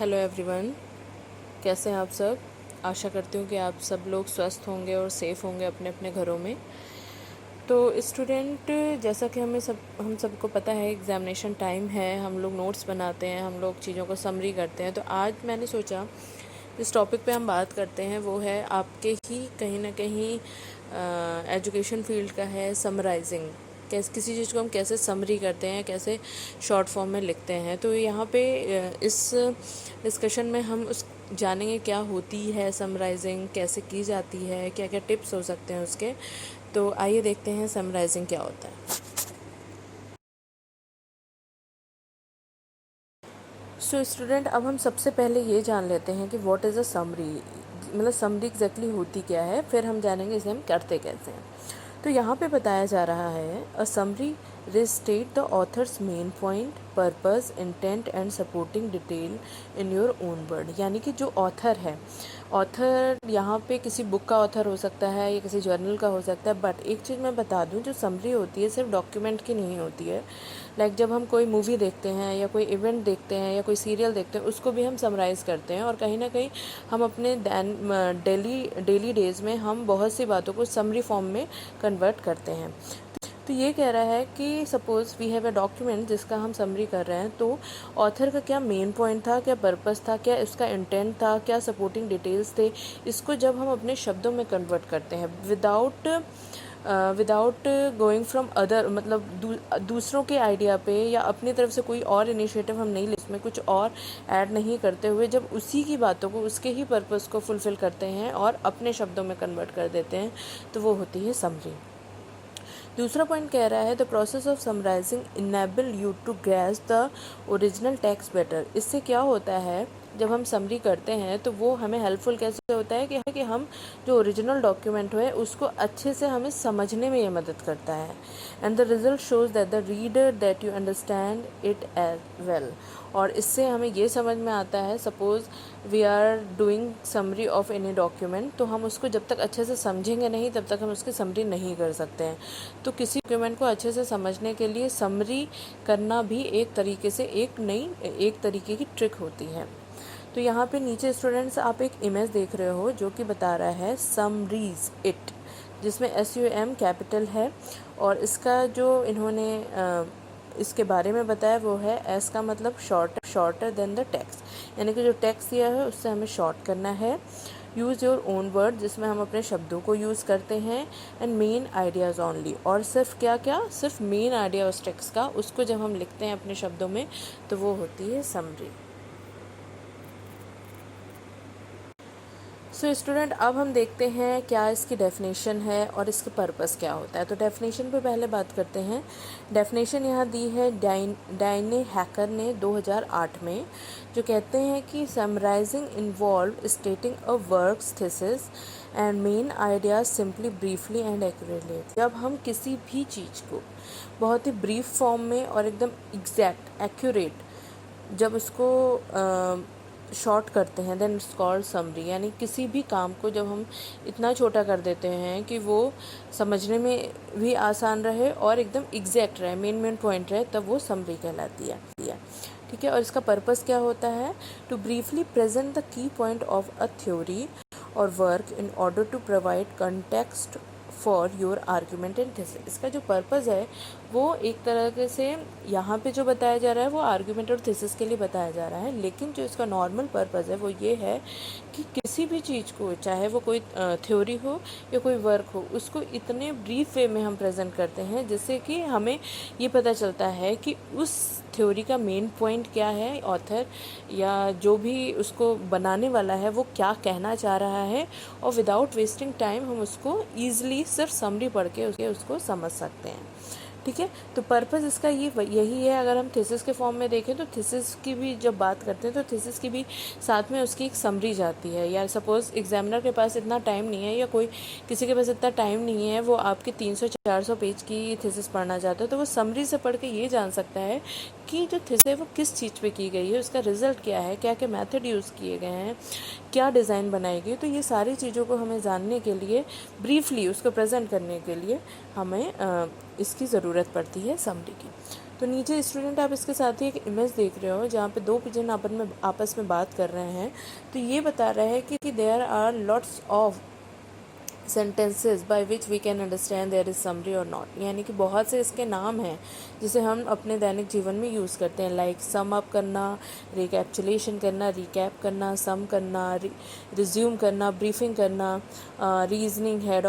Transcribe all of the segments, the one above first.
Hello everyone, कैसे हैं आप सब। आशा करती हूँ कि आप सब लोग स्वस्थ होंगे और सेफ़ होंगे अपने अपने घरों में। तो स्टूडेंट, जैसा कि हम सबको पता है एग्ज़ामिनेशन टाइम है, हम लोग नोट्स बनाते हैं, हम लोग चीज़ों को समरी करते हैं। तो आज मैंने सोचा जिस टॉपिक पे हम बात करते हैं वो है आपके ही कहीं ना कहीं एजुकेशन फील्ड का है, समराइजिंग। किसी चीज़ को हम कैसे समरी करते हैं, कैसे शॉर्ट फॉर्म में लिखते हैं। तो यहाँ पे इस डिस्कशन में हम उस जानेंगे क्या होती है समराइजिंग, कैसे की जाती है, क्या क्या टिप्स हो सकते हैं उसके। तो आइए देखते हैं समराइजिंग क्या होता है। सो स्टूडेंट, अब हम सबसे पहले ये जान लेते हैं कि व्हाट इज़ अ समरी, मतलब समरी एग्जैक्टली होती क्या है, फिर हम जानेंगे इसे हम करते कैसे हैं। तो यहाँ पे बताया जा रहा है a summary restate the author's main point, purpose, intent and supporting detail in your own word. यानी कि जो ऑथर है, ऑथर यहाँ पे किसी बुक का ऑथर हो सकता है या किसी जर्नल का हो सकता है। बट एक चीज़ मैं बता दूँ, जो समरी होती है सिर्फ डॉक्यूमेंट की नहीं होती है। लाइक जब हम कोई मूवी देखते हैं या कोई इवेंट देखते हैं या कोई सीरियल देखते हैं, उसको भी हम समराइज़ करते हैं। और कहीं ना कहीं हम अपने डेली डेज़ में हम बहुत सी बातों को समरी फॉर्म में कन्वर्ट करते हैं। तो ये कह रहा है कि suppose we have a document जिसका हम समरी कर रहे हैं, तो ऑथर का क्या मेन पॉइंट था, क्या पर्पस था, क्या इसका इंटेंट था, क्या सपोर्टिंग डिटेल्स थे, इसको जब हम अपने शब्दों में कन्वर्ट करते हैं विदाउट गोइंग फ्रॉम अदर, मतलब दूसरों के आइडिया पे या अपनी तरफ से कोई और इनिशिएटिव हम नहीं ले, उसमें कुछ और ऐड नहीं करते हुए, जब उसी की बातों को, उसके ही पर्पस को फुलफ़िल करते हैं और अपने शब्दों में कन्वर्ट कर देते हैं, तो वो होती है समरी। दूसरा पॉइंट कह रहा है the process of summarising enable you to grasp the original text better. इससे क्या होता है, जब हम समरी करते हैं तो वो हमें हेल्पफुल कैसे होता है कि हम जो ओरिजिनल डॉक्यूमेंट है उसको अच्छे से हमें समझने में ये मदद करता है। And the result shows that the reader that you understand it as well. और इससे हमें ये समझ में आता है, suppose we are doing summary of any document, तो हम उसको जब तक अच्छे से समझेंगे नहीं तब तक हम उसकी समरी नहीं कर सकते हैं। तो किसी डॉक्यूमेंट को अच्छे से समझने के लिए समरी करना भी एक तरीके से एक तरीके की ट्रिक होती है। तो यहाँ पे नीचे स्टूडेंट्स आप एक इमेज देख रहे हो जो कि बता रहा है समरीज इट, जिसमें SUM कैपिटल है। और इसका जो इन्होंने इसके बारे में बताया वो है एस का मतलब शॉर्टर देन द टेक्स्ट, यानी कि जो टेक्स्ट दिया है उससे हमें शॉर्ट करना है। यूज़ योर ओन वर्ड, जिसमें हम अपने शब्दों को यूज़ करते हैं। एंड मेन आइडियाज़ ओनली, और सिर्फ मेन आइडिया उस टेक्स्ट का, उसको जब हम लिखते हैं अपने शब्दों में तो वो होती है समरी। सो स्टूडेंट, अब हम देखते हैं क्या इसकी डेफिनेशन है और इसका पर्पस क्या होता है। तो डेफिनेशन पे पहले बात करते हैं। डेफिनेशन यहाँ दी है डाइने हैकर ने 2008 में, जो कहते हैं कि summarising involve stating a works thesis and main ideas simply briefly and accurately. जब हम किसी भी चीज़ को बहुत ही ब्रीफ फॉर्म में और एकदम एग्जैक्ट एक्यूरेट जब उसको शॉर्ट करते हैं, देन इट्स कॉल्ड समरी। यानी किसी भी काम को जब हम इतना छोटा कर देते हैं कि वो समझने में भी आसान रहे और एकदम एग्जैक्ट रहे, मेन पॉइंट रहे, तब वो समरी कहलाती है। ठीक है। और इसका पर्पस क्या होता है, to briefly present the key point of a theory और work in order to provide context for your argument and thesis. इसका जो पर्पस है वो एक तरह से यहाँ पे जो बताया जा रहा है वो आर्ग्यूमेंट और थीसिस के लिए बताया जा रहा है, लेकिन जो इसका नॉर्मल पर्पस है वो ये है कि किसी भी चीज़ को, चाहे वो कोई थ्योरी हो या कोई वर्क हो, उसको इतने ब्रीफ वे में हम प्रेजेंट करते हैं जिससे कि हमें ये पता चलता है कि उस थ्योरी का मेन पॉइंट क्या है, ऑथर या जो भी उसको बनाने वाला है वो क्या कहना चाह रहा है। और विदाउट वेस्टिंग टाइम हम उसको ईजिली सिर्फ समरी पढ़ के उसको समझ सकते हैं। ठीक है। तो पर्पस इसका यही है। अगर हम थीसिस के फॉर्म में देखें तो थीसिस की भी जब बात करते हैं तो थीसिस की भी साथ में उसकी एक समरी जाती है। या सपोज़ एग्जामिनर के पास इतना टाइम नहीं है या कोई किसी के पास इतना टाइम नहीं है, वो आपके 300-400 पेज की थीसिस पढ़ना चाहते हो, तो वो समरी से पढ़ के ये जान सकता है कि जो थीसिस है वो किस चीज़ पे की गई है, उसका रिजल्ट क्या है, क्या क्या मेथड यूज़ किए गए हैं, क्या डिज़ाइन बनाई गई। तो ये सारी चीज़ों को हमें जानने के लिए, ब्रीफली उसको प्रेजेंट करने के लिए हमें इसकी ज़रूरत पड़ती है समरी की। तो नीचे स्टूडेंट आप इसके साथ ही एक इमेज देख रहे हो जहाँ पे दो पिजन आपस में बात कर रहे हैं। तो ये बता रहा है कि there are lots of sentences by which we can understand there is summary और नॉट, यानी कि बहुत से इसके नाम हैं जिसे हम अपने दैनिक जीवन में यूज़ करते हैं, लाइक सम अप करना, रिकैप्चुलेशन करना, रिकैप करना, सम करना, रिज्यूम करना, ब्रीफिंग करना, रीजनिंग है,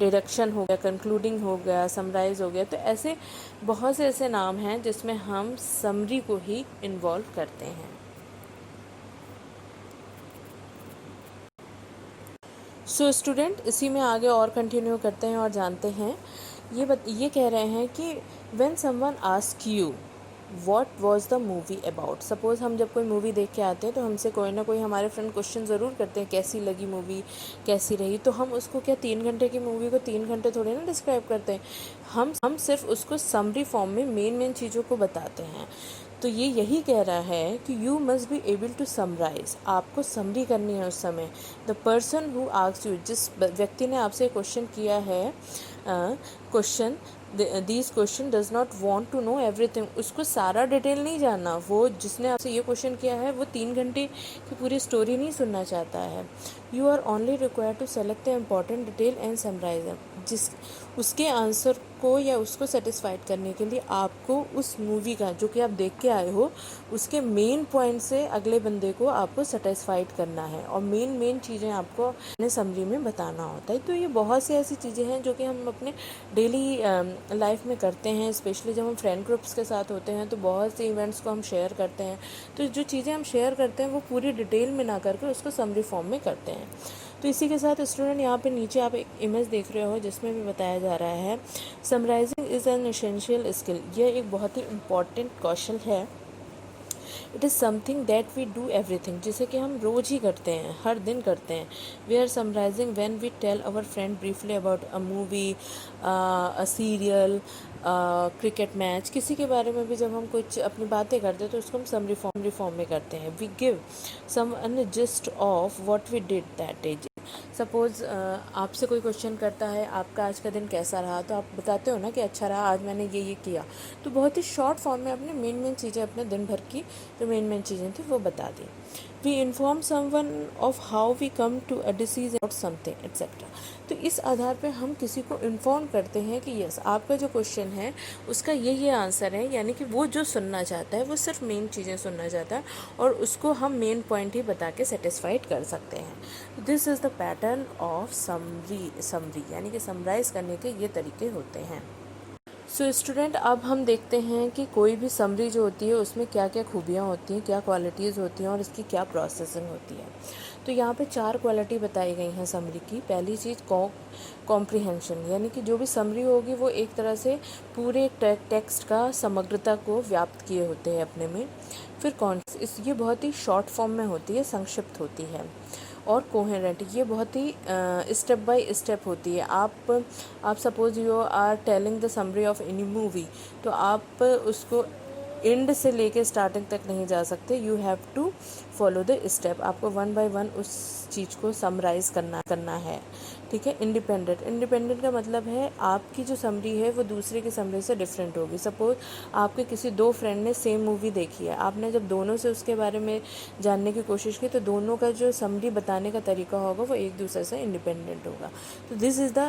डिडक्शन हो गया, कंक्लूडिंग हो गया, समराइज हो गया। तो ऐसे बहुत से ऐसे नाम हैं जिसमें हम समरी को ही इन्वॉल्व करते हैं। सो स्टूडेंट इसी में आगे और कंटिन्यू करते हैं और जानते हैं। ये कह रहे हैं कि when someone ask you what was the movie about. Suppose हम जब कोई मूवी देख के आते हैं तो हमसे कोई ना कोई हमारे फ्रेंड क्वेश्चन ज़रूर करते हैं, कैसी लगी मूवी, कैसी रही। तो हम उसको क्या 3 घंटे की मूवी को 3 घंटे थोड़े ना डिस्क्राइब करते हैं, हम सिर्फ उसको समरी फॉर्म में मेन चीज़ों को बताते हैं। तो ये यही कह रहा है कि you must be able to summarise, आपको समरी करनी है उस समय। The person who asks you, जिस व्यक्ति ने आपसे क्वेश्चन किया है, question this question does not want to know everything, उसको सारा डिटेल नहीं जानना। वो जिसने आपसे ये क्वेश्चन किया है वो 3 घंटे की पूरी स्टोरी नहीं सुनना चाहता है। You are only required to select the important detail and summarise them. जिस उसके आंसर को या उसको सेटिस्फाइड करने के लिए आपको उस मूवी का जो कि आप देख के आए हो उसके मेन पॉइंट से अगले बंदे को आपको सेटिस्फाइड करना है और मेन चीज़ें आपको अपने समरी में बताना होता है। तो ये बहुत सी ऐसी चीज़ें हैं जो कि हम अपने डेली लाइफ में करते हैं, स्पेशली जब हम फ्रेंड ग्रुप्स के साथ होते हैं तो बहुत से इवेंट्स को हम शेयर करते हैं। तो जो चीज़ें हम शेयर करते हैं वो पूरी डिटेल में ना करके उसको समरी फॉर्म में करते हैं। तो इसी के साथ स्टूडेंट यहाँ पे नीचे आप एक इमेज देख रहे हो जिसमें भी बताया जा रहा है summarising is an essential skill. यह एक बहुत ही इम्पॉर्टेंट कौशल है। It is something that we do everything, जिसे कि हम रोज़ ही करते हैं, हर दिन करते हैं। We are summarising when we tell our friend briefly about a movie, a serial, cricket match, किसी के बारे में भी जब हम कुछ अपनी बातें करते हैं तो उसको हम समरी फॉर्म में करते हैं। We give some an gist of what we did that day. Suppose आपसे कोई क्वेश्चन करता है आपका आज का दिन कैसा रहा, तो आप बताते हो ना कि अच्छा रहा, आज मैंने ये किया। तो बहुत ही शॉर्ट फॉर्म में अपने मेन चीज़ें, अपने दिन भर की जो मेन चीज़ें थी वो बता दी। We inform someone of how we come to a disease और समथिंग एक्सेट्रा। तो इस आधार पे हम किसी को इन्फॉर्म करते हैं कि यस आपका जो क्वेश्चन है उसका ये आंसर है, यानी कि वो जो सुनना चाहता है वो सिर्फ मेन चीज़ें सुनना चाहता है और उसको हम मेन पॉइंट ही बता के सेटिस्फाइड कर सकते हैं। This is the pattern of summary, यानी कि समराइज करने के ये तरीके होते हैं। सो स्टूडेंट अब हम देखते हैं कि कोई भी समरी जो होती है उसमें क्या क्या खूबियाँ होती हैं, क्या क्वालिटीज़ होती हैं और इसकी क्या प्रोसेसिंग होती है। तो यहाँ पे 4 क्वालिटी बताई गई हैं समरी की। पहली चीज़ कॉम्प्रिहेंशन, यानी कि जो भी समरी होगी वो एक तरह से पूरे टेक्स्ट का समग्रता को व्याप्त किए होते हैं अपने में। फिर ये बहुत ही शॉर्ट फॉर्म में होती है, संक्षिप्त होती है। और कोहेरेंट, ये बहुत ही स्टेप बाय स्टेप होती है। आप suppose you are telling the summary of any movie, तो आप उसको एंड से लेके स्टार्टिंग तक नहीं जा सकते। You have to follow the step, आपको 1 बाय 1 उस चीज़ को समराइज करना है। ठीक है। इंडिपेंडेंट का मतलब है आपकी जो समरी है वो दूसरे की समरी से डिफरेंट होगी। सपोज आपके किसी 2 फ्रेंड ने सेम मूवी देखी है, आपने जब दोनों से उसके बारे में जानने की कोशिश की तो दोनों का जो समरी बताने का तरीका होगा वो एक दूसरे से इंडिपेंडेंट होगा। तो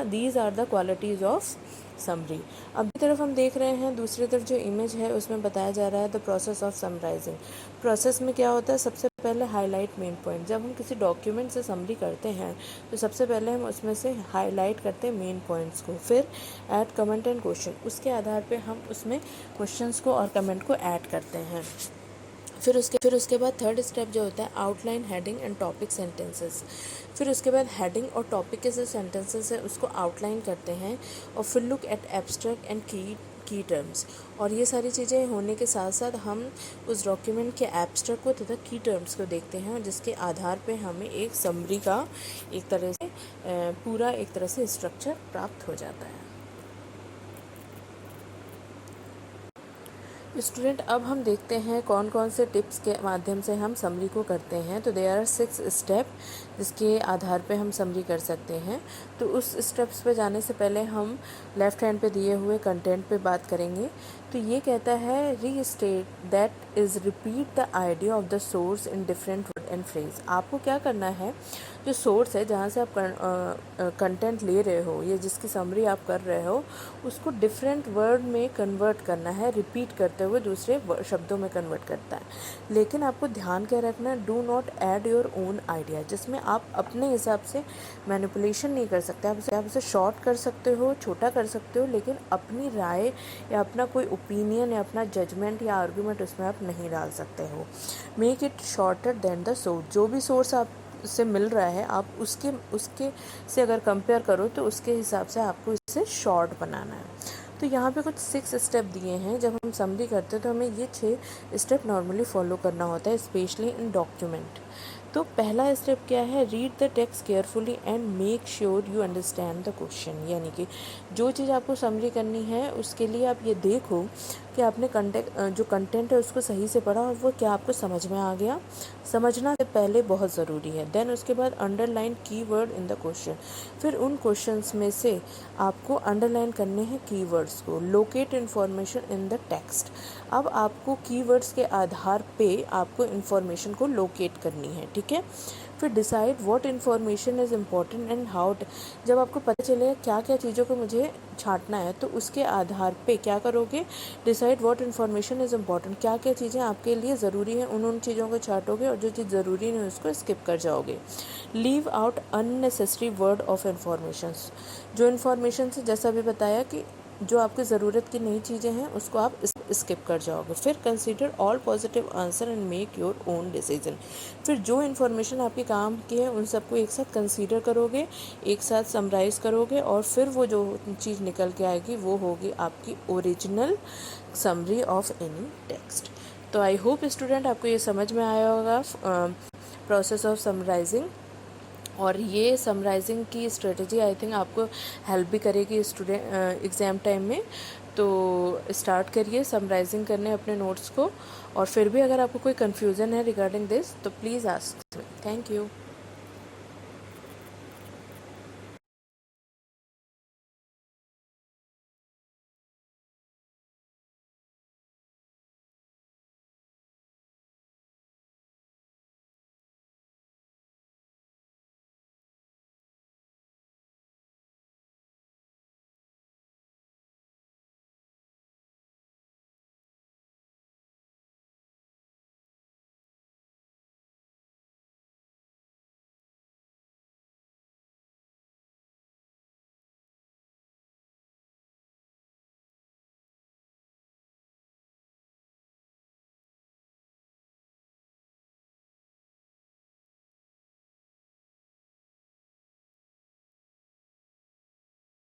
these are the qualities of summary. अब की तरफ हम देख रहे हैं, दूसरी तरफ जो इमेज है उसमें बताया जा रहा है the process of summarising. Process में क्या होता है, सबसे पहले हाईलाइट मेन पॉइंट। जब हम किसी डॉक्यूमेंट से समरी करते हैं तो सबसे पहले हम उसमें से हाईलाइट करते हैं मेन पॉइंट्स को, फिर ऐड कमेंट एंड क्वेश्चन, उसके आधार पे हम उसमें क्वेश्चंस को और कमेंट को ऐड करते हैं। फिर उसके बाद थर्ड स्टेप जो होता है outline, heading and topic sentences. फिर उसके बाद हेडिंग और टॉपिक के जो सेंटेंसेस है उसको आउटलाइन करते हैं और फिर लुक एट एब्स्ट्रैक्ट एंड की टर्म्स। और ये सारी चीज़ें होने के साथ साथ हम उस डॉक्यूमेंट के एब्स्ट्रैक्ट को तथा की टर्म्स को देखते हैं और जिसके आधार पे हमें एक समरी का एक तरह से पूरा एक तरह से स्ट्रक्चर प्राप्त हो जाता है। स्टूडेंट अब हम देखते हैं कौन कौन से टिप्स के माध्यम से हम समरी को करते हैं। तो देयर आर 6 स्टेप जिसके आधार पे हम समरी कर सकते हैं। तो उस स्टेप्स पे जाने से पहले हम लेफ़्ट हैंड पे दिए हुए कंटेंट पे बात करेंगे। तो ये कहता है restate that is repeat the idea of the source in different word and phrase. आपको क्या करना है, जो सोर्स है जहाँ से आप कंटेंट ले रहे हो या जिसकी समरी आप कर रहे हो उसको डिफरेंट वर्ड में कन्वर्ट करना है, रिपीट करते हुए दूसरे शब्दों में कन्वर्ट करता है। लेकिन आपको ध्यान क्या रखना है, do not add your own idea, जिसमें आप अपने हिसाब से मैनिपुलेशन नहीं कर सकते। आप उसे शॉर्ट कर सकते हो, छोटा कर सकते हो, लेकिन अपनी राय या अपना कोई ओपिनियन या अपना जजमेंट या आर्गूमेंट उसमें आप नहीं डाल सकते हो। Make it shorter than the source. जो भी सोर्स आप से मिल रहा है आप उसके से अगर कंपेयर करो तो उसके हिसाब से आपको इसे शॉर्ट बनाना है। तो यहाँ पे कुछ 6 स्टेप दिए हैं। जब हम समरी करते हैं तो हमें ये 6 स्टेप नॉर्मली फॉलो करना होता है, स्पेशली इन डॉक्यूमेंट। तो पहला स्टेप क्या है, read the text carefully and make sure you understand the question. यानी कि जो चीज़ आपको समरी करनी है उसके लिए आप ये देखो कि आपने जो कंटेंट है उसको सही से पढ़ा और वो क्या आपको समझ में आ गया। समझना से पहले बहुत ज़रूरी है। देन उसके बाद underline keyword in the question. फिर उन क्वेश्चंस में से आपको अंडरलाइन करने हैं कीवर्ड्स को। Locate information in the text. अब आपको कीवर्ड्स के आधार पे आपको इन्फॉर्मेशन को लोकेट करनी है, ठीक है। फिर decide what information is important and how. जब आपको पता चलेगा क्या क्या चीज़ों को मुझे छांटना है तो उसके आधार पे क्या करोगे, decide what information is important. क्या क्या चीज़ें आपके लिए ज़रूरी हैं उन चीज़ों को छांटोगे और जो चीज़ ज़रूरी नहीं उसको स्किप कर जाओगे। Leave out unnecessary word of information. जो इन्फॉर्मेशन से जैसा भी बताया कि जो आपकी ज़रूरत की नई चीज़ें हैं उसको आप स्किप कर जाओगे। फिर consider all positive answer and make your own decision. फिर जो इन्फॉर्मेशन आपके काम की है उन सबको एक साथ कंसीडर करोगे, एक साथ समराइज़ करोगे और फिर वो जो चीज़ निकल के आएगी वो होगी आपकी original summary of any text. तो आई होप स्टूडेंट आपको ये समझ में आया होगा प्रोसेस ऑफ समराइजिंग। और ये समराइजिंग की स्ट्रेटजी आई थिंक आपको हेल्प भी करेगी स्टूडेंट एग्ज़ाम टाइम में। तो स्टार्ट करिए समराइजिंग करने अपने नोट्स को। और फिर भी अगर आपको कोई कन्फ्यूज़न है रिगार्डिंग दिस तो please ask me. Thank you.